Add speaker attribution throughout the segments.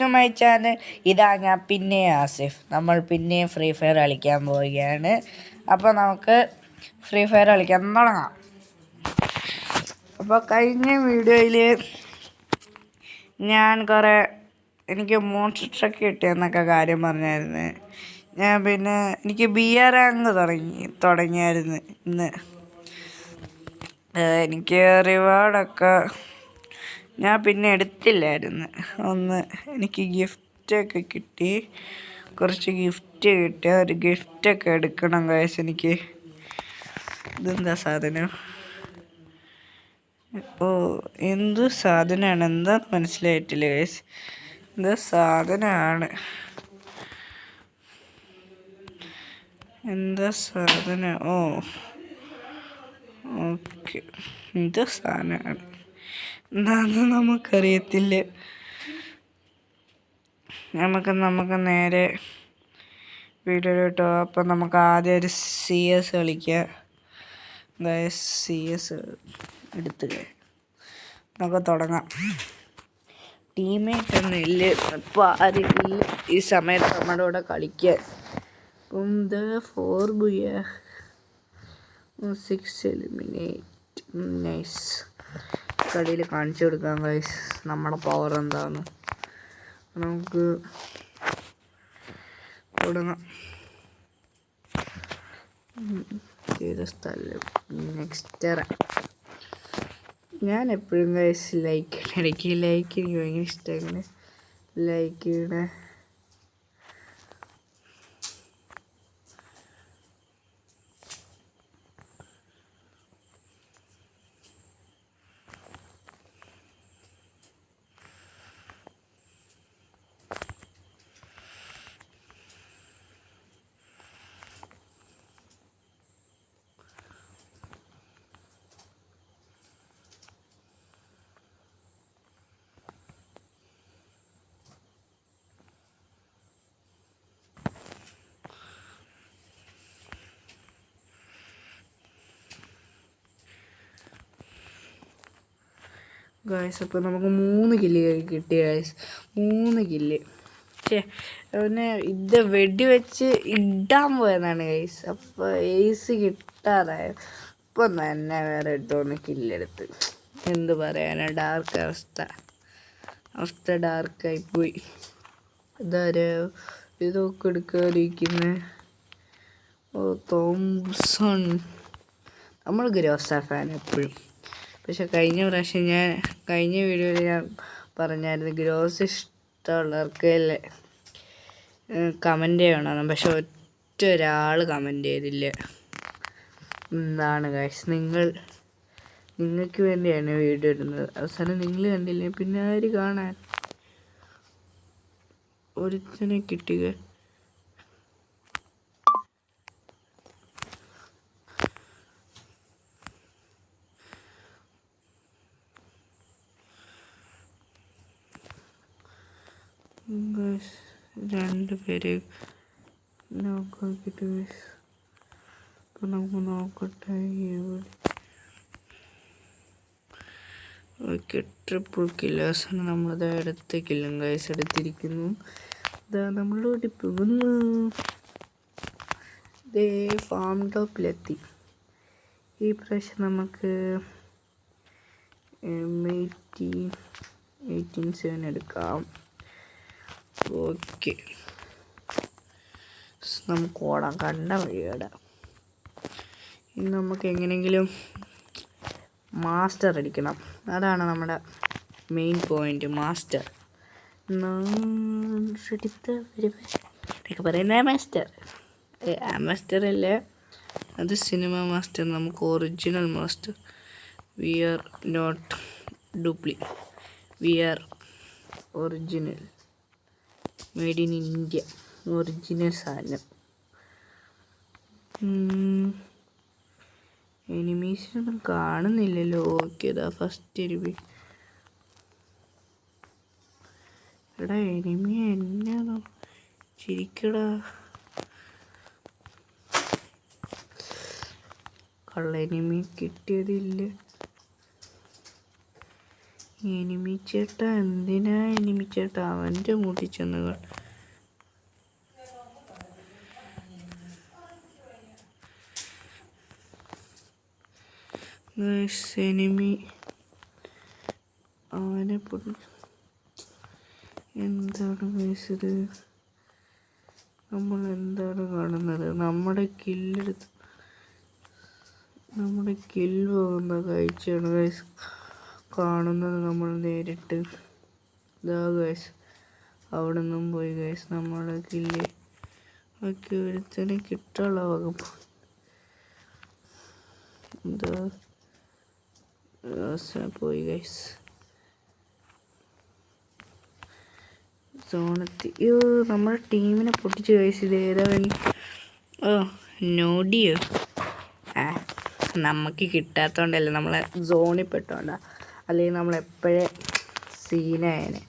Speaker 1: To my channel. ഇതാ ഞാൻ പിന്നെ ആസിഫ്. നമ്മൾ പിന്നെയും ഫ്രീ ഫയർ കളിക്കാൻ പോവുകയാണ്. അപ്പോൾ നമുക്ക് ഫ്രീ ഫയർ കളിക്കാൻ തുടങ്ങാം. അപ്പോൾ കഴിഞ്ഞ വീഡിയോയിൽ ഞാൻ എനിക്ക് മോൺസ്റ്റർ ട്രക്ക് കിട്ടിയെന്നൊക്കെ കാര്യം പറഞ്ഞായിരുന്നു. ഞാൻ പിന്നെ എനിക്ക് BR റാങ്ക് തുടങ്ങിയായിരുന്നു ഇന്ന്. എനിക്ക് റിവാർഡൊക്കെ ഞാൻ പിന്നെ എടുത്തില്ലായിരുന്നു. എനിക്ക് ഗിഫ്റ്റൊക്കെ കിട്ടി, കുറച്ച് ഗിഫ്റ്റ് കിട്ടി. ഒരു ഗിഫ്റ്റൊക്കെ എടുക്കണം ഗൈസ് എനിക്ക്. ഇതെന്താ സാധനം? എന്ത് സാധനമാണ്? എന്താന്ന് മനസ്സിലായിട്ടില്ല ഗൈസ്. എന്താ സാധനമാണ്? എന്താ സാധനം? ഓക്കെ, എന്താ സാധനമാണ് എന്താന്ന് നമുക്കറിയത്തില്ല. നമുക്ക് നേരെ വീഡിയോയിലോട്ടോ. അപ്പം നമുക്ക് ആദ്യം ഒരു CS കളിക്കാം. CS എടുത്ത് നമുക്ക് തുടങ്ങാം. ടീമേറ്റ് ഒന്നും ഇല്ല ഇപ്പോൾ, ആരും ഈ സമയത്ത് നമ്മുടെ കൂടെ കളിക്കാൻ. 4 ബുയ 6 എലിമിനേറ്റ്. നൈസ്. കളിയിൽ കാണിച്ചു കൊടുക്കാം ഗൈസ് നമ്മുടെ പവർ എന്താന്ന്. നമുക്ക് തുടങ്ങാം. ചെയ്ത സ്ഥലം നെക്സ്റ്റ്. ഞാൻ എപ്പോഴും ഗൈസ് ഇടയ്ക്ക് ലൈക്ക് എനിക്ക് ഭയങ്കര ഇഷ്ടമാണ്. ലൈക്ക് ചെയ്യണേ. ഗൈസ് അപ്പോൾ നമുക്ക് 3 കില്ല് കിട്ടി ഗൈസ്. 3 കില്ല്. പിന്നെ ഇത് വെടിവെച്ച് ഇടാൻ പോയതാണ് ഗൈസ്. അപ്പോൾ എയ്സ് കിട്ടാതായ ഇപ്പം തന്നെ വേറെ 8 കില്ലെടുത്ത്. എന്ത് പറയാനാണ്, ഡാർക്ക് അവസ്ഥ ഡാർക്കായിപ്പോയി. ഇതൊക്കെ എടുക്കാതിരിക്കുന്നത്. തോംസൺ. നമ്മൾ ഗ്രോസ ഫാൻ എപ്പോഴും. പക്ഷെ കഴിഞ്ഞ വീഡിയോയിൽ ഞാൻ പറഞ്ഞായിരുന്നു ഗ്രോസ് ഇഷ്ടമുള്ളവർക്ക് കമൻറ്റ് ചെയ്യണം. പക്ഷെ ഒറ്റ ഒരാൾ കമൻറ്റ് ചെയ്തില്ല. എന്താണ് ഗൈസ്, നിങ്ങൾക്ക് വേണ്ടിയാണ് വീഡിയോ ഇടുന്നത്. അവസാനം നിങ്ങൾ കണ്ടില്ലേ, പിന്നെ ആര് കാണാൻ? ഒരുത്തനെ കിട്ടുക. രണ്ടുപേര് നോക്കിയിട്ട് ഇപ്പം നമുക്ക് നോക്കട്ടെ. ഓക്കെ, ട്രിപ്പിൾ കില്ലേഴ്സാണ്. നമ്മളത് അടുത്ത കില്ലും ഗൈസ് എടുത്തിരിക്കുന്നു. ഇതാ നമ്മളോട് പോകുന്നു. ഇതേ ഫാം ടോപ്പിലെത്തി. ഈ പ്രാവശ്യം നമുക്ക് 18-7 എടുക്കാം. ഓക്കെ, നമുക്ക് ഓടാം. കണ്ട വഴി ഓടാം. ഇനി നമുക്ക് എങ്ങനെയെങ്കിലും മാസ്റ്റർ അടിക്കണം. അതാണ് നമ്മുടെ മെയിൻ പോയിന്റ്, മാസ്റ്റർ. പറയുന്ന മാസ്റ്റർ അല്ലേ, അത് സിനിമ മാസ്റ്റർ. നമുക്ക് original master. We are not duplicate, we are original, made in India. Original സാധനം. എനിമീസിനൊന്നും കാണുന്നില്ലല്ലോ. ഓക്കെ, ഇതാ ഫസ്റ്റ് എനിമി. എടാ എനിമി എന്നാണോ ചിരിക്കടാ. കള്ള എനിമി കിട്ടിയതില്ല. എനിമി ചേട്ടാ, എന്തിനാ എനിമി ചേട്ടാ അവൻ്റെ മൂട്ടി ചെന്നുകൾ? എനിമി അവനെ എന്താണ് ഇത്? നമ്മൾ എന്താണ് കാണുന്നത്? നമ്മുടെ കില്ല് പോകുന്ന കാഴ്ചയാണ് ഗൈസ് കാണുന്നത് നമ്മൾ നേരിട്ട്. ഇതാ ഗൈസ് അവിടെ നിന്നും പോയി ഗൈസ് നമ്മുടെ കില്ല് ഒക്കെ ഒരുത്തനെ കിട്ടാനുള്ള വകുപ്പ്. എന്താ പോയി ഗൈസ് സോണെത്തി. നമ്മുടെ ടീമിനെ പൊട്ടിച്ച് ഗൈസ്. ഇത് ഏതാ? നോഡിയോ? നമുക്ക് കിട്ടാത്തതുകൊണ്ടല്ലേ, നമ്മളെ സോണിൽ പെട്ടോണ്ടാ. അല്ലെങ്കിൽ നമ്മളെപ്പോഴേ സീനായനെ.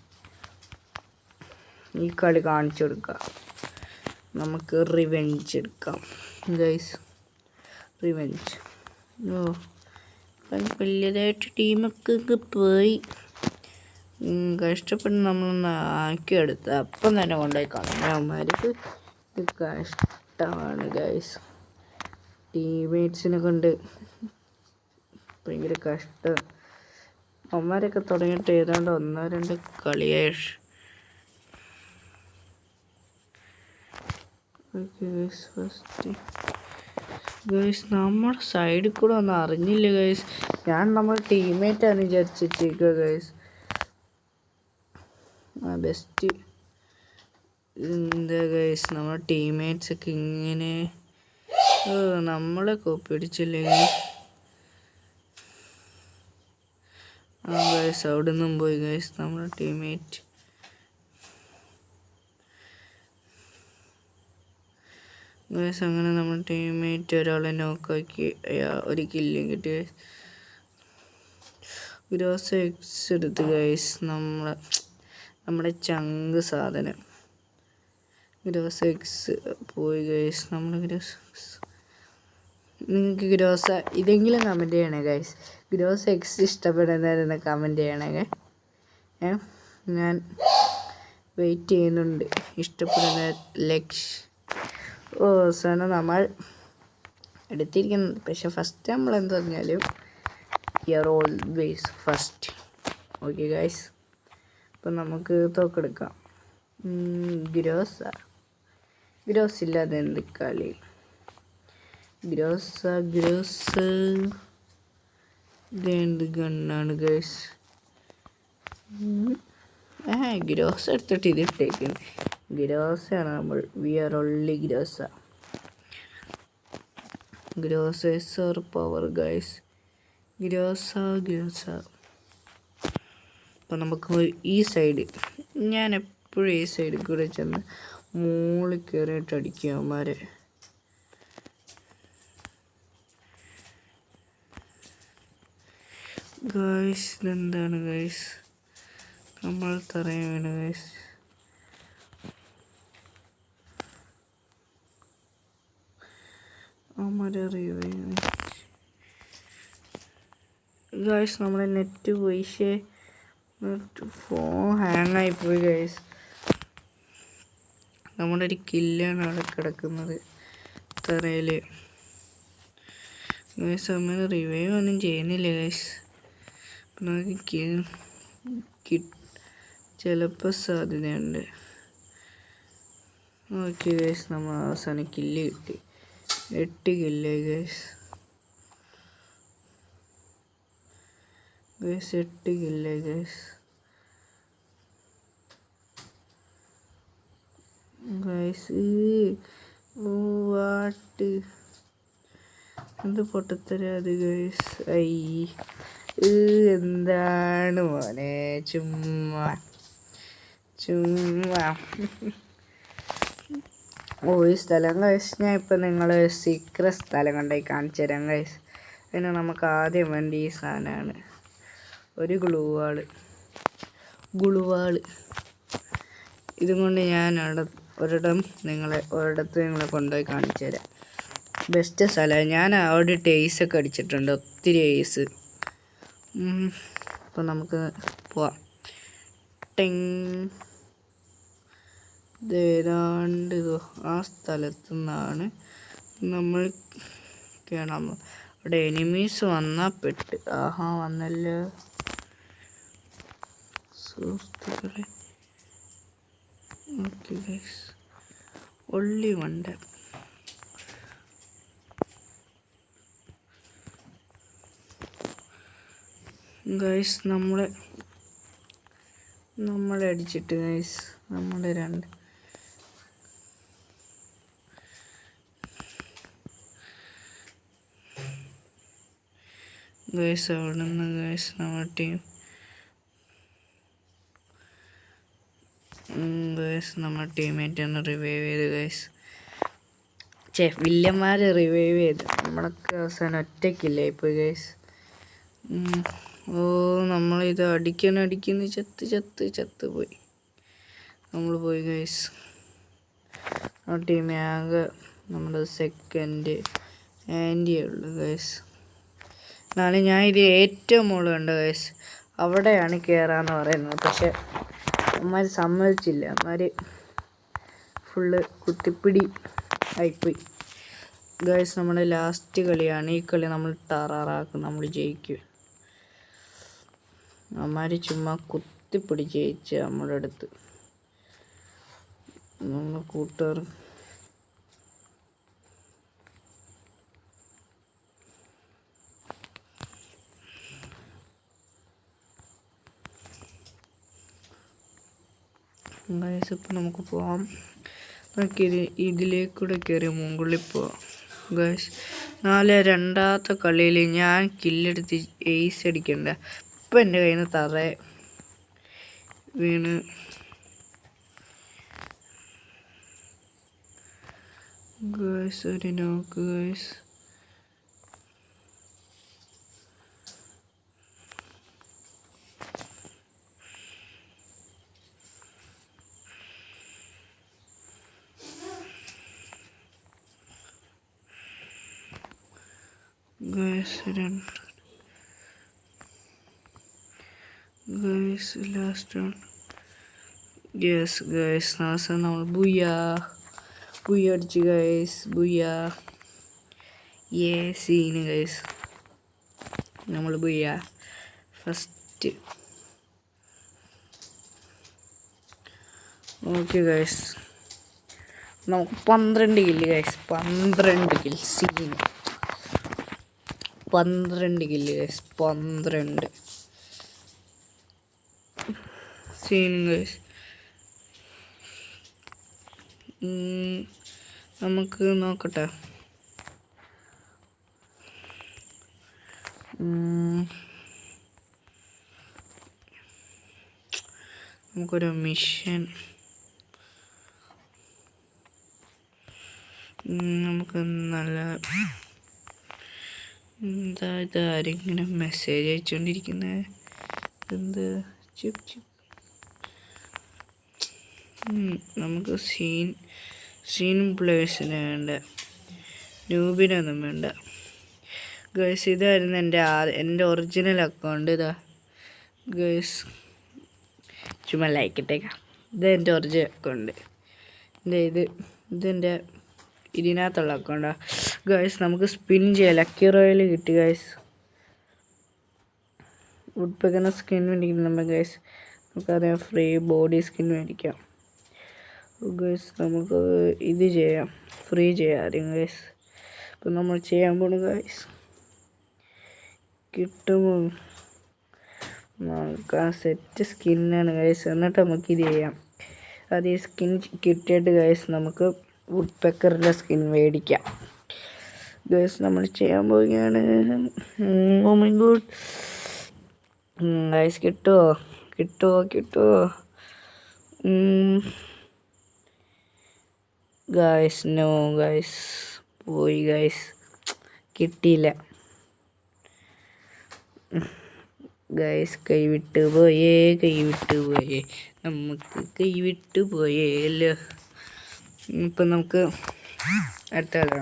Speaker 1: ഈ കളി കാണിച്ചു കൊടുക്കുക. നമുക്ക് റിവെഞ്ച് എടുക്കാം ഗൈസ്. റിവെഞ്ച്. വലിയതായിട്ട് ടീമൊക്കെ പോയി കഷ്ടപ്പെട്ട് നമ്മളൊന്ന് ആക്കിയെടുത്ത് അപ്പം തന്നെ കൊണ്ടുപോയി കളഞ്ഞ അവന്മാർക്ക് കഷ്ടമാണ് ഗൈസ്. ടീംമേറ്റ്സിനെ കൊണ്ട് ഭയങ്കര കഷ്ടം. അവന്മാരൊക്കെ തുടങ്ങിയിട്ട് ഏതാണ്ട് 1-2 കളിയായി. ഫസ്റ്റ് ഗൈസ് നമ്മുടെ സൈഡിൽ കൂടെ ഒന്നും അറിഞ്ഞില്ല ഗൈസ്. ഞാൻ നമ്മുടെ ടീംമേറ്റാണ് വിചാരിച്ചിരിക്കുക ഗൈസ്. ബെസ്റ്റ്. എന്താ ഗൈസ് നമ്മുടെ ടീംമേറ്റ്സൊക്കെ ഇങ്ങനെ നമ്മളെ കോപ്പി അടിച്ചില്ലെങ്കിൽ ഗൈസ് അവിടെ നിന്നും പോയി ഗൈസ് നമ്മുടെ ടീംമേറ്റ്. ഗൈസ് അങ്ങനെ നമ്മുടെ ടീംമേറ്റ് ഒരാളെ നോക്കാക്കി ഒരു കില്ലും കിട്ടി. ഗ്രോസ് എക്സ് എടുത്ത് ഗൈസ് നമ്മുടെ ചങ്ക് സാധനം. ഗ്രോസ് എക്സ് പോയി ഗൈസ് നമ്മുടെ ഗ്രോസ്. നിങ്ങൾക്ക് ഗ്രോസ ഇതെങ്കിലും കമൻറ്റ് ചെയ്യണേ ഗൈസ്. ഗ്രോസ് എക്സ് ഇഷ്ടപ്പെടുന്നവരെന്ന് കമൻറ്റ് ചെയ്യണേ. ഞാൻ വെയിറ്റ് ചെയ്യുന്നുണ്ട്. ഇഷ്ടപ്പെടുന്ന സാധനം നമ്മൾ എടുത്തിരിക്കുന്നത്. പക്ഷെ ഫസ്റ്റ് നമ്മൾ എന്ത് പറഞ്ഞാലും you are always first. Okay guys, അപ്പം നമുക്ക് തോക്കെടുക്കാം. ഗ്രോസ് ഇല്ലാതെ എന്ത് കളി? ഗ്രോസ് ഇതെന്ത് ഗണ്ണാണ് ഗൈസ്? ഗ്രോസ് എടുത്തിട്ട് ഇതിട്ടേക്കുന്നു. ഗ്രോസാണ് നമ്മൾ. We are only Groza. Groza power guys. Groza. അപ്പം നമുക്ക് ഈ സൈഡ്, ഞാൻ എപ്പോഴും ഈ സൈഡിൽ കൂടെ ചെന്ന് മുകളിൽ കയറിയിട്ട് അടിക്കും അവന്മാരെ. ഗൈസ് ഇതെന്താണ് ഗൈസ്? നമ്മൾ തറയും വേണം ഗൈസ്. ഗൈസ് നമ്മുടെ നെറ്റ് പോയി. ഫോൺ ഹാങ് ആയിപ്പോയി ഗൈസ്. നമ്മുടെ ഒരു കില്ലാണ് അവിടെ കിടക്കുന്നത് തറയിൽ ഗൈസ്. നമ്മൾ റിവൈവ് ഒന്നും ചെയ്യുന്നില്ല ഗൈസ്. അപ്പം നമുക്ക് ചിലപ്പോൾ സാധ്യതയുണ്ട്. ഓക്കെ ഗൈസ്, നമ്മൾ അവസാനം കില്ല് കിട്ടി. 8 kill guys. 8 kill guys. What എന്ത് പൊട്ടത്തരാ അത് ഗൈസ്? എന്താണ് മോനെ? ചുമ്മാ ഈ സ്ഥലം ഗൈസ് ഞാൻ ഇപ്പം നിങ്ങൾ സീക്രട്ട് സ്ഥലം കൊണ്ടായി കാണിച്ചു തരാം ഗൈസ്. അതിന് നമുക്ക് ആദ്യം വേണ്ട ഈ സാധനമാണ്, ഒരു ഗുളുവാള്. ഇതും കൊണ്ട് ഞാൻ ഒരിടത്ത് നിങ്ങളെ കൊണ്ടുപോയി കാണിച്ചു തരാം. ബെസ്റ്റ് സ്ഥലമാണ്. ഞാൻ അവിടെ ഏസൊക്കെ അടിച്ചിട്ടുണ്ട്, ഒത്തിരി ഏസ്. അപ്പം നമുക്ക് പോവാം. ടിങ്. ഏതാണ്ട് ആ സ്ഥലത്തു നിന്നാണ് നമ്മൾ കേറാൻ. അവിടെ എനിമീസ് വന്നാൽ പെട്ട്. ആഹാ, വന്നല്ലോ സുഹൃത്തുക്കളെ. ഓക്കെ ഗൈസ്, ഒള്ളി വണ്ട. ഗൈസ് നമ്മളെ അടിച്ചിട്ട് ഗൈസ്, നമ്മുടെ രണ്ട് ഗൈസ് അവിടെ നിന്ന് ഗൈസ് നമ്മുടെ ടീം നമ്മുടെ ടീമേറ്റാണ് റിവൈവ് ചെയ്ത് ഗൈസ്. വില്ലന്മാർ റിവൈവ് ചെയ്ത് നമ്മളൊക്കെ അവസാനം ഒറ്റയ്ക്കില്ല ഇപ്പോൾ ഗൈസ്. നമ്മളിത് അടിക്കുന്ന ചത്ത് പോയി. നമ്മൾ പോയി ഗൈസ്. ആ ടീമേ ആകെ നമ്മുടെ സെക്കൻഡ് ആൻറ്റിയേ ഉള്ളു ഗൈസ്. എന്നാലും ഞാൻ ഇത് ഏറ്റവും മുകളിൽ കണ്ട ഗൈസ്, അവിടെയാണ് കയറാന്ന് പറയുന്നത്. പക്ഷെ അമ്മമാർ സമ്മതിച്ചില്ല. അമ്മമാർ ഫുള്ള് കുത്തിപ്പിടി ആയിപ്പോയി ഗൈസ്. നമ്മുടെ ലാസ്റ്റ് കളിയാണ്. ഈ കളി നമ്മൾ ടറാറാക്കും, നമ്മൾ ജയിക്കും. അമ്മമാർ ചുമ്മാ കുത്തിപ്പിടി ജയിച്ച് നമ്മുടെ അടുത്ത്. നമ്മൾ കൂട്ടുകാർ ഗൈസ്. ഇപ്പം നമുക്ക് പോവാം. ഇതിലേക്കൂടെ കയറി മുകളിൽ പോവാം ഗൈസ്. രണ്ടാമത്തെ കളിയിൽ ഞാൻ കില്ലെടുത്ത് എയ്സ് അടിക്കണ്ട. ഇപ്പം എൻ്റെ കയ്യിൽ നിന്ന് തറ വീണ് ഗൈസ്. ഒരു നോക്ക് ഗൈസ്. Last yes guys. നമ്മൾ ബുയ്യാ അടിച്ചു ഗൈസ്. Scene guys. നമ്മൾ ബുയ്യാ ഫസ്റ്റ്. ഓക്കെ ഗൈസ്, നമുക്ക് 12 kill guys. 12 kill scene. 12 kill guys. 12 scene guys. നമുക്ക് നോക്കട്ടെ. നമുക്കൊരു മിഷൻ നമുക്ക് നല്ല ഇതാരെങ്കിലും മെസ്സേജ് അയച്ചുകൊണ്ടിരിക്കുന്നത് എന്ത്? നമുക്ക് സീനും പ്ലേയേഴ്സിന് വേണ്ട, ന്യൂബിനൊന്നും വേണ്ട ഗൈസ്. ഇതായിരുന്നു എൻ്റെ ഒറിജിനൽ അക്കൗണ്ട്. ഇതാ ഗൈസ്, ചുമ്മാ ലൈക്ക് ഇട്ടേക്കാം. ഇതെൻ്റെ ഒറിജിനൽ അക്കൗണ്ട്. ഇതെൻ്റെ ഇതിനകത്തുള്ള അക്കൗണ്ടാണ് ഗൈസ്. നമുക്ക് സ്പിൻ ചെയ്യാം. ലക്കി റോയൽ കിട്ടി ഗൈസ്. വുഡ്പെക്കറിന് സ്കിൻ മേടിക്കുന്നുണ്ട് ഗൈസ്. നമുക്കറിയാം ഫ്രീ ബോഡി സ്കിൻ മേടിക്കാം ഗൈസ്. നമുക്ക് ഇത് ചെയ്യാം, ഫ്രീ ചെയ്യാം ആദ്യം ഗൈസ്. അപ്പം നമ്മൾ ചെയ്യാൻ പോണു ഗൈസ്. കിട്ടുമോ? നമുക്ക് ആ സെറ്റ് സ്കിന്നാണ് ഗൈസ്. എന്നിട്ട് നമുക്ക് ഇത് ചെയ്യാം. അത് ഈ സ്കിൻ കിട്ടിയിട്ട് ഗൈസ് നമുക്ക് വുഡ്പെക്കറിൻ്റെ സ്കിൻ മേടിക്കാം ഗൈസ്. നമ്മൾ ചെയ്യാൻ പോവുകയാണ്. Oh my god guys. കിട്ടുമോ ഗൈസ്? നോ ഗൈസ്, പോയി ഗൈസ്. കിട്ടിയില്ല ഗൈസ്. കൈവിട്ട് പോയേ. നമുക്ക് കൈവിട്ട് പോയല്ലോ. ഇപ്പം നമുക്ക് അടുത്ത കളി.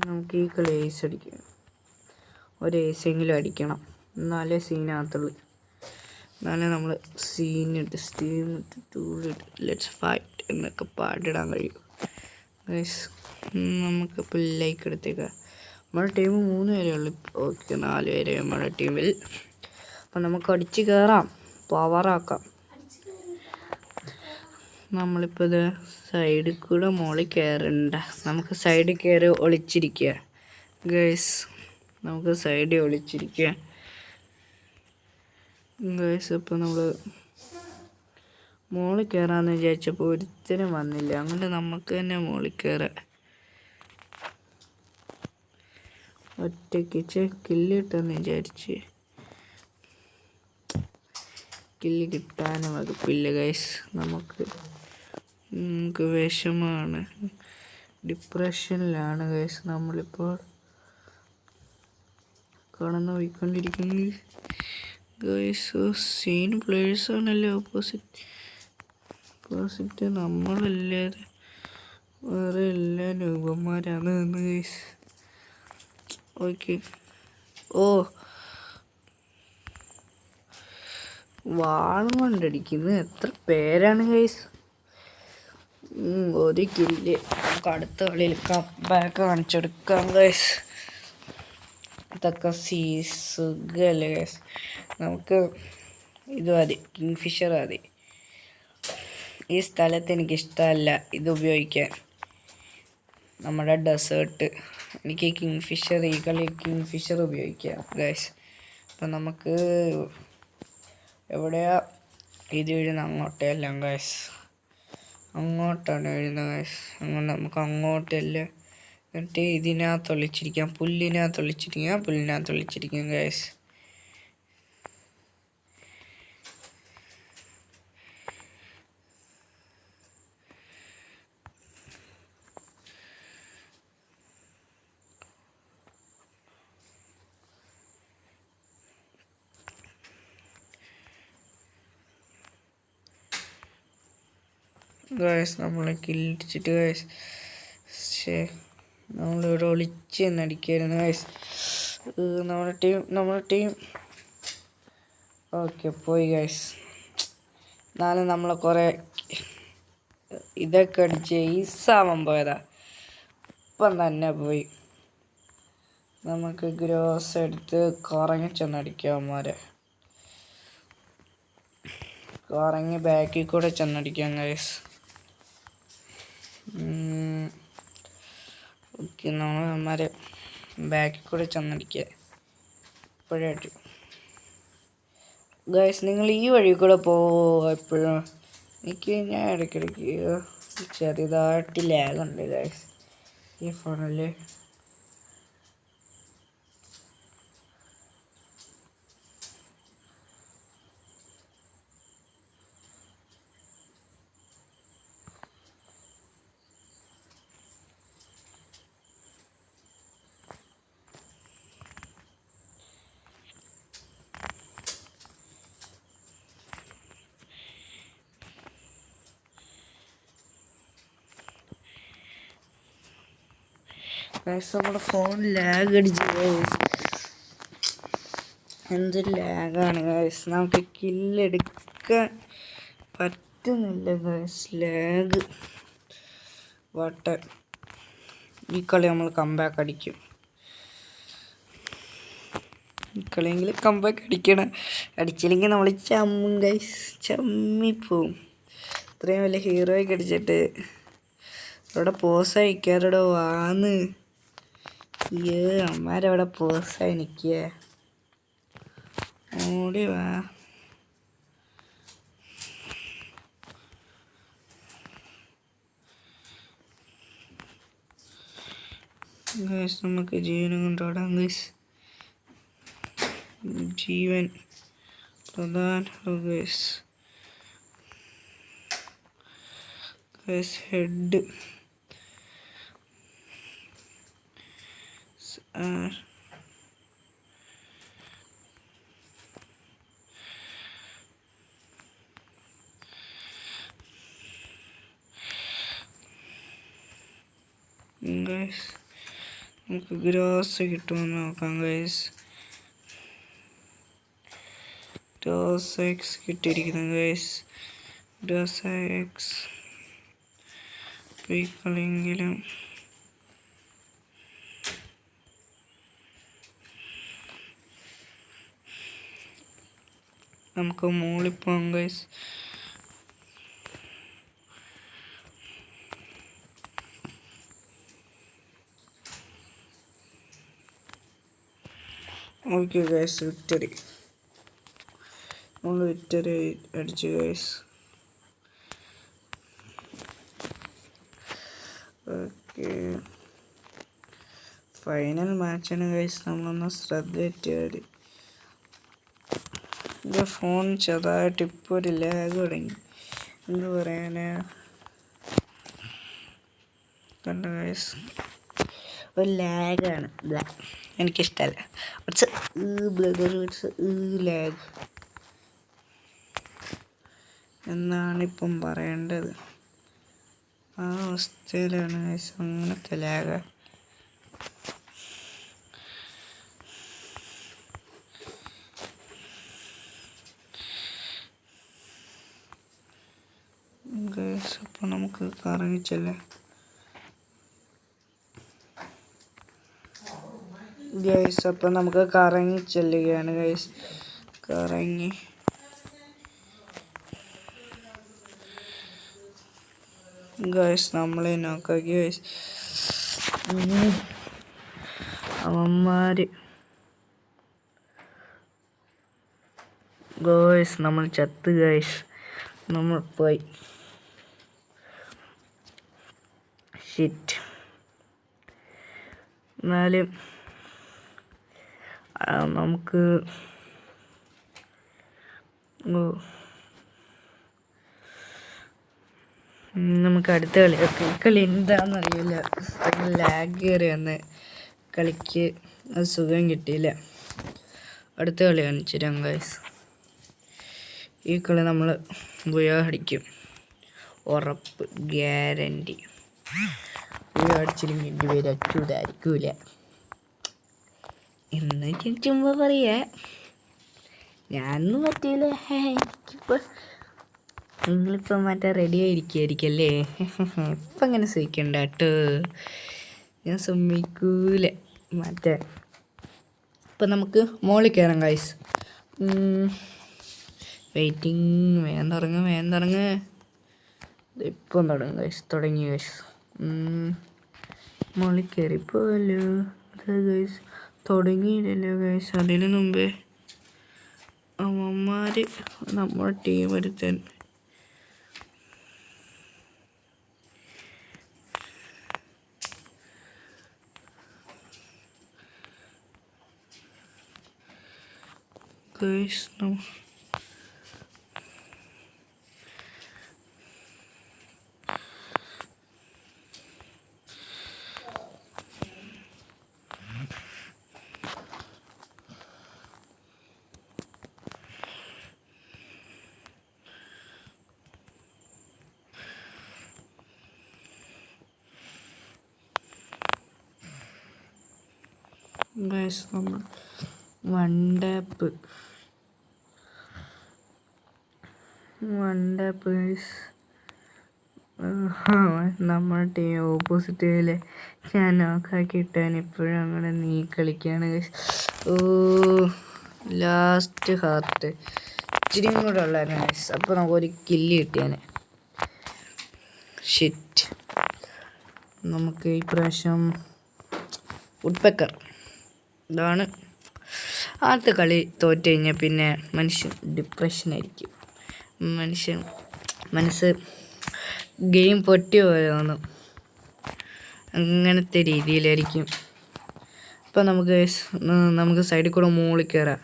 Speaker 1: നമുക്ക് ഈ കളി ഏസ് അടിക്കാം. ഒരു ഏസെങ്കിലും അടിക്കണം, എന്നാലേ സീനകത്തുള്ളൂ. എന്നാലേ നമ്മൾ സീനിട്ട് സ്റ്റീമിട്ട് ടൂളിട്ട് ലെറ്റ്സ് ഫൈറ്റ് എന്നൊക്കെ പാടിടാൻ കഴിയും. ഗൈസ് നമുക്കിപ്പോൾ ലൈക്ക് എടുത്തേക്കാം. നമ്മുടെ ടീം 3 പേരേ ഉള്ളൂ. ഓക്കെ, 4 പേര് നമ്മുടെ ടീമിൽ. അപ്പം നമുക്ക് അടിച്ച് കയറാം, പവറാക്കാം. നമ്മളിപ്പോൾ ഇത് സൈഡിൽ കൂടെ മുകളിൽ കയറണ്ട, നമുക്ക് സൈഡിൽ കയറി ഒളിച്ചിരിക്കുക. ഗൈസ് നമുക്ക് സൈഡിൽ ഒളിച്ചിരിക്കുക. ഗൈസ് ഇപ്പോൾ നമ്മൾ മുകളിൽ കയറാമെന്ന് വിചാരിച്ചപ്പോൾ ഒരുത്തരും വന്നില്ല. അങ്ങനെ നമുക്ക് തന്നെ മുകളിൽ കയറാം. ഒറ്റയ്ക്ക് കില്ല് കിട്ടുമെന്ന് വിചാരിച്ച് കില്ല് കിട്ടാനും വകുപ്പില്ല ഗൈസ്. നമുക്ക് വിഷമമാണ്, ഡിപ്രഷനിലാണ് ഗൈസ് നമ്മളിപ്പോൾ കടന്നു പോയിക്കൊണ്ടിരിക്കുന്നത്. ഗൈസ് സീൻ പ്ലേയേഴ്സാണല്ലോ ഓപ്പോസിറ്റ് നമ്മളല്ലാതെ വേറെ എല്ലാ രൂപന്മാരാണ് ഗൈസ്. ഓക്കെ, ഓ വാളും കൊണ്ടടിക്കുന്നത് എത്ര പേരാണ് ഗൈസ്. ഒരു കില്ല്. നമുക്ക് അടുത്ത കളിയിൽ കംബാക്ക് കാണിച്ചെടുക്കാം ഗൈസ്. ഇതൊക്കെ സുഖല്ലേ ഗൈസ്. നമുക്ക് ഇത് മതി, കിങ് ഫിഷർ മതി. ഈ സ്ഥലത്ത് എനിക്കിഷ്ടമല്ല ഇത് ഉപയോഗിക്കാൻ, നമ്മുടെ ഡെസേർട്ട്. എനിക്ക് കിങ് ഫിഷർ, ഈ കളി കിങ് ഫിഷർ ഉപയോഗിക്കാം ഗൈസ്. അപ്പം നമുക്ക് എവിടെയാ ഇത് വീഴുന്നത്? അങ്ങോട്ടെല്ലാം ഗൈസ്, അങ്ങോട്ടാണ് വീഴുന്നത് ഗൈസ്. അങ്ങനെ നമുക്ക് അങ്ങോട്ടല്ല, എന്നിട്ട് ഇതിനകത്ത് ഒളിച്ചിരിക്കാം, പുല്ലിനകത്ത് ഒളിച്ചിരിക്കാം ഗൈസ്. ഗൈസ് നമ്മൾ കില്ലടിച്ചിട്ട് ഗൈസ്, നമ്മളിവിടെ ഒളിച്ച് നടിക്കായിരുന്നു ഗൈസ്. നമ്മുടെ ടീം ഓക്കെ പോയി ഗൈസ്. എന്നാലും നമ്മൾ കുറേ ഇതൊക്കെ അടിച്ച് ഈസാവാൻ പോയതാ, ഇപ്പം തന്നെ പോയി. നമുക്ക് ഗ്രോസ് എടുത്ത് കറങ്ങി ചെന്നടിക്കാം അവന്മാരെ, കറങ്ങി ബാക്കിൽ കൂടെ ചെന്നടിക്കാം ഗൈസ്. ഓക്കെ, നമ്മൾ അവന്മാരെ ബാക്കിൽ കൂടെ ചെന്നടിക്കുക ഇപ്പോഴായിട്ട്. ഗൈസ് നിങ്ങൾ ഈ വഴി കൂടെ എപ്പോഴും ഞാൻ ഇടയ്ക്കിടയ്ക്ക് ചെറുതായിട്ട് ലാഗുണ്ട് ഗൈസ് ഈ ഫോണിൽ. നമ്മുടെ ഫോൺ ലാഗ് അടിച്ച് ഗൈസ്, എന്തൊരു ലാഗാണ് ഗൈസ്. നമുക്ക് കില്ലെടുക്കാൻ പറ്റുന്നില്ല ഗൈസ്, ലാഗ് ഈ കളി നമ്മൾ കംബാക്ക് അടിക്കും. ഈ കളിയെങ്കിൽ കംബാക്ക് അടിക്കണം, അടിച്ചില്ലെങ്കിൽ നമ്മൾ ചമ്മും ഗൈസ്, ചമ്മിപ്പോവും. ഇത്രയും വലിയ ഹീറോയ്ക്ക് അടിച്ചിട്ട് അവിടെ പോസായി നിൽക്കാറോ വാന്ന്. അമ്മാരവിടെ പോസായി നിൽക്കുക, ഓടി വാ. ഗൈസ് നമുക്ക് ജീവനും കൊണ്ടോടാം ഗൈസ്, ജീവൻ പ്രധാന ഗൈസ്. ഗൈസ് ഹെഡ് guys നമുക്ക് ഗ്രോസ് കിട്ടുമെന്ന് നോക്കാം ഗൈസ്. ഗ്രോസ് എക്സ് കിട്ടിയിരിക്കുന്നു ഗൈസ്. ഗ്രോസ് എക്സ് പോയിക്കളെങ്കിലും നമുക്ക് മുകളിൽ പോകാം ഗൈസ്. Okay guys, victory. നമ്മൾ വിക്ടറി അടിച്ചു ഗൈസ്. ഓക്കെ, ഫൈനൽ മാച്ചാണ് ഗൈസ്. നമ്മളൊന്ന് ശ്രദ്ധിച്ചാൽ മതി. എൻ്റെ ഫോൺ ചെറുതായിട്ട് ഇപ്പോൾ ഒരു ലാഗ് തുടങ്ങി. എന്ത് പറയാനാ, കണ്ട ഗൈസ്, ഒരു ലാഗാണ്. എനിക്കിഷ്ടമല്ല. കുറച്ച് ബ്ലദർ ലാഗ് എന്നാണിപ്പം പറയേണ്ടത്. ആ അവസ്ഥയിലാണ് ഗൈസ്. അങ്ങനത്തെ ലാഗ്. ഗൈസ് അപ്പോൾ നമുക്ക് കറങ്ങിച്ചല്ലേ ഗൈസ്. അപ്പോൾ നമുക്ക് കറങ്ങി ചെല്ലുകയാണ് ഗൈസ്. കറങ്ങി ഗൈസ് നമ്മളെ നോക്കാക്കി ഗൈസ്. അവന്മാര് ഗൈസ്, നമ്മൾ ചത്ത് ഗൈസ്. നമ്മൾ പോയി. ഷിറ്റ്. എന്നാലും നമുക്ക് അടുത്ത കളി എന്താണെന്നറിയില്ല. ലാഗ് കയറി വന്ന് കളിക്ക് സുഖം കിട്ടിയില്ല. അടുത്ത കളി കാണിച്ചു തരാം ഗൈസ്. ഈ കളി നമ്മൾ അടിക്കും, ഉറപ്പ്, ഗ്യാരണ്ടി. അടിച്ചില്ലെങ്കിൽ 2 പേര് അച്ചൂതായിരിക്കൂല എന്ന് ചുമ്മാ പറയാ. ഞാനൊന്നും പറ്റിയില്ല. എനിക്കിപ്പോൾ നിങ്ങളിപ്പോൾ മറ്റേ റെഡി ആയിരിക്കുമായിരിക്കല്ലേ. ഇപ്പം അങ്ങനെ സഹിക്കണ്ട കേട്ടോ, ഞാൻ സമ്മതിക്കൂല മറ്റേ. ഇപ്പം നമുക്ക് മുകളിൽ കയറാം ഗൈസ്. വെയിറ്റിംഗ്. വേഗം തുടങ്ങ്. ഇപ്പം തുടങ്ങും ഗൈസ്. തുടങ്ങി ഗൈസ്. മുകളിൽ കയറിപ്പോയല്ലോ ഗൈസ്. തുടങ്ങിയില്ലല്ലോ ഗൈസ്. അതിന് മുമ്പേ അവന്മാർ നമ്മുടെ ടീം എടുത്താൻ ഗൈസ്. ഗൈസ് നമ്മൾ വൺ ടാപ്പ് ഗൈസ്. നമ്മുടെ ടീം ഓപ്പോസിറ്റിലെ ഞാൻ നോക്കാക്കിയിട്ടാൻ ഇപ്പോഴും അങ്ങനെ നീ കളിക്കുകയാണ് ഗൈസ്. ലാസ്റ്റ് ഹാർട്ട് ഇച്ചിരിയും കൂടെ ഉള്ളായിരുന്നു ഗൈസ്. അപ്പോൾ നമുക്കൊരു കില്ല് കിട്ടിയാനെ. ഷിറ്റ്. നമുക്ക് ഈ പ്രാവശ്യം വുഡ്പെക്കർ. ഇതാണ് ആദ്യത്തെ കളി. തോറ്റ് കഴിഞ്ഞാൽ പിന്നെ മനുഷ്യൻ ഡിപ്രഷനായിരിക്കും. മനസ്സ് ഗെയിം പൊട്ടിയ പോലെ തോന്നും. അങ്ങനത്തെ രീതിയിലായിരിക്കും. ഇപ്പം നമുക്ക് സൈഡിൽ കൂടെ മുകളിൽ കയറാം.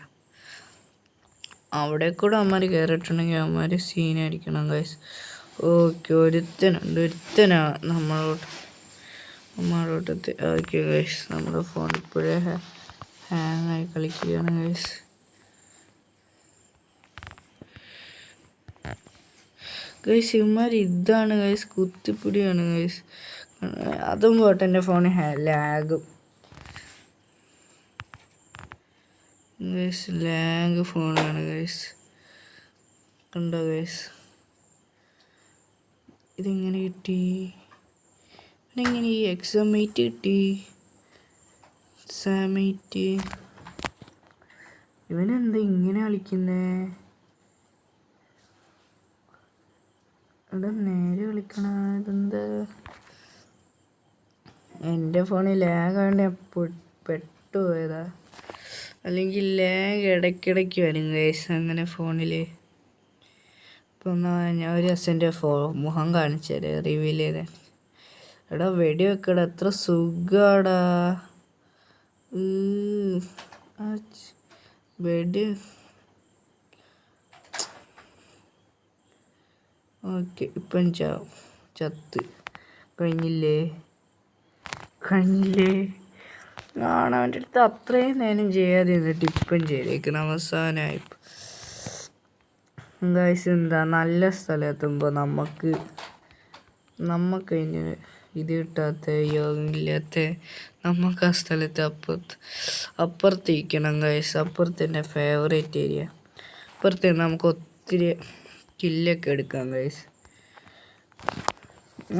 Speaker 1: അവിടെ കൂടെ അവന്മാർ കയറിയിട്ടുണ്ടെങ്കിൽ അവന്മാർ സീനായിരിക്കണം ഗൈസ്. ഓക്കെ, ഒരുത്തനാ നമ്മളോട്ടത്തെ. ഓക്കെ ഗൈസ്, നമ്മുടെ ഫോൺ ഇപ്പോഴേ ഹാങ്ങായി കളിക്കുകയാണ് ഗൈസ്. ഗൈസ് ഇവന്മാർ ഇതാണ് ഗൈസ്, കുത്തിപ്പിടിയാണ് ഗൈസ്. അതും പോട്ടെ, എൻ്റെ ഫോൺ ലാഗും. ഗൈസ് ലാഗ് ഫോണാണ് ഗൈസ്, കണ്ടോ ഗൈസ്? ഇതെങ്ങനെ കിട്ടി? ഇതെങ്ങനെ ഈ എക്സാമേറ്റ് കിട്ടി? എക്സാമേറ്റ് ഇവനെന്താ ഇങ്ങനെ കളിക്കുന്നേ? ഇവിടെ നേരെ കളിക്കണ ഇതെന്താ? എൻ്റെ ഫോണിൽ ലാഗാണ്ട് പെട്ടുപോയതാ, അല്ലെങ്കിൽ ലാഗ് ഇടയ്ക്കിടയ്ക്ക് വരും ഗൈസ് അങ്ങനെ ഫോണിൽ. ഇപ്പം ഞാൻ ഒരു എൻ്റെ മുഖം കാണിച്ചു തരാം, റിവീൽ ചെയ്തേ. എടാ വെടി വെക്കടാ, എത്ര സുഖാടാ. വെടി ഓക്കെ, ഇപ്പം ചത്ത് കഴിഞ്ഞില്ലേ? അവൻ്റെ അടുത്ത് അത്രയും നേരം ചെയ്യാതെ എന്നിട്ട് ഇപ്പം ചെയ്തേക്കണം അവസാനമായി. ഗൈസ് എന്താ, നല്ല സ്ഥലമെത്തുമ്പോൾ നമുക്ക് ഇനി ഇത് കിട്ടാത്ത യോഗമില്ലാത്ത നമുക്ക് ആ സ്ഥലത്ത് അപ്പുറത്തേക്കണം ഗൈസ്. അപ്പുറത്ത് എൻ്റെ ഫേവറേറ്റ് ഏരിയ. അപ്പുറത്ത് നമുക്ക് ഒത്തിരി കില്ലൊക്കെ എടുക്കാം ഗൈസ്.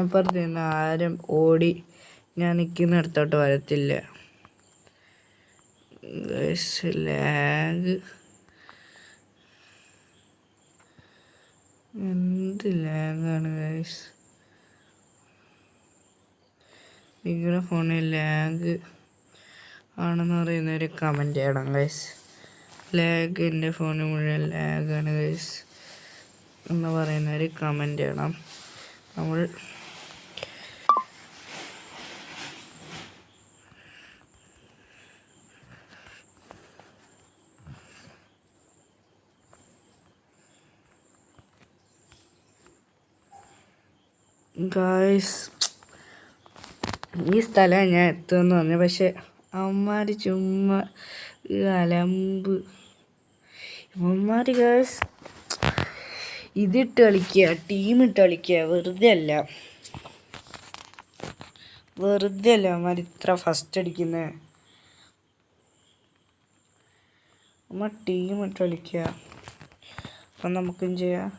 Speaker 1: അപ്പുറത്ത് നിന്ന് ആരും ഓടി ഞാൻ നിൽക്കുന്നിടത്തോട്ട് വരത്തില്ല ഗൈസ്. ലാഗ് എന്ത് ലാഗാണ് ഗൈസ്. നിങ്ങളുടെ ഫോണിൽ ലാഗ് ആണെന്ന് പറയുന്നൊരു കമൻറ്റ് ചെയ്യണം ഗൈസ്. ലാഗ് എൻ്റെ ഫോണിൽ മുഴുവൻ ലാഗാണ് ഗൈസ് എന്ന് പറയുന്നൊരു കമൻറ്റ് ചെയ്യണം. നമ്മൾ ഗൈസ് ഈ സ്ഥലം ഞാൻ എത്തുമെന്ന് പറഞ്ഞു, പക്ഷെ അവന്മാർ ചുമ്മാ അലമ്പ്. ഇവന്മാർ ഗൈസ് ഇതിട്ട് കളിക്കുക, ടീമിട്ട് കളിക്കുക, വെറുതെ അല്ല അവന്മാർ ഇത്ര ഫസ്റ്റ് അടിക്കുന്നത്. നമ്മൾ ടീമിട്ട് കളിക്കുക. അപ്പം നമുക്കും ചെയ്യാം.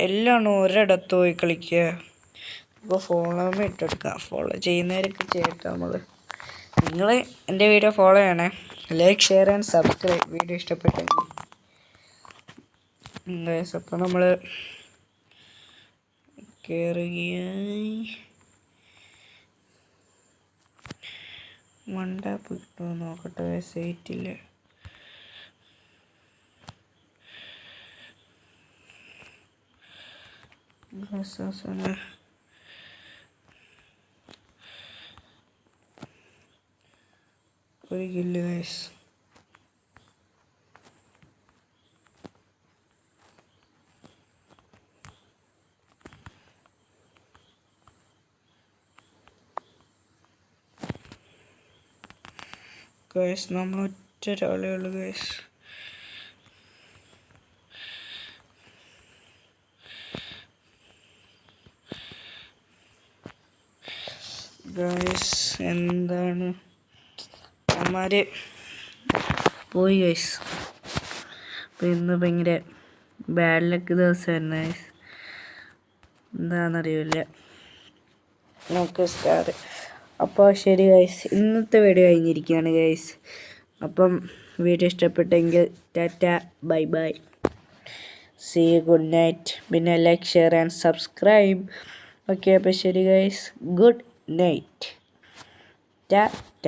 Speaker 1: എല്ലാം ഒരിടത്ത് പോയി കളിക്കുക. ഇപ്പോൾ ഫോളോ ഇട്ടെടുക്കുക. ഫോളോ ചെയ്യുന്നവരൊക്കെ ചെയ്യട്ടെ. നിങ്ങൾ എൻ്റെ വീഡിയോ ഫോളോ ചെയ്യണേ. Like, share and subscribe video ഇഷ്ടപ്പെട്ടെങ്കിൽ. അപ്പോൾ നമ്മൾ കയറുകയായി. മണ്ടാപ്പ് കിട്ടുമോ നോക്കട്ടെ. സൈറ്റില്ല. ഒരു കില്ല് ഗൈസ്. നമ്മൾ ഒറ്റ ഒരാളേ ഉള്ളൂ ഗൈസ്. എന്താണ് അവന്മാർ പോയി ഗൈസ്. അപ്പം ഇന്ന് ഭയങ്കര ബാഡ് ലക്ക് ദിവസമായിരുന്നു ഗൈസ്. എന്താണെന്നറിയില്ല. നമുക്ക് സ്റ്റാർ. അപ്പോൾ ശരി ഗൈസ്, ഇന്നത്തെ വീഡിയോ കഴിഞ്ഞിരിക്കുകയാണ് ഗൈസ്. അപ്പം വീഡിയോ ഇഷ്ടപ്പെട്ടെങ്കിൽ tata, bye bye, see you, good night. പിന്നെ like, share and subscribe. Okay, അപ്പോൾ ശരി ഗൈസ്, ഗുഡ് നൈറ്റ്, ടാറ്റ.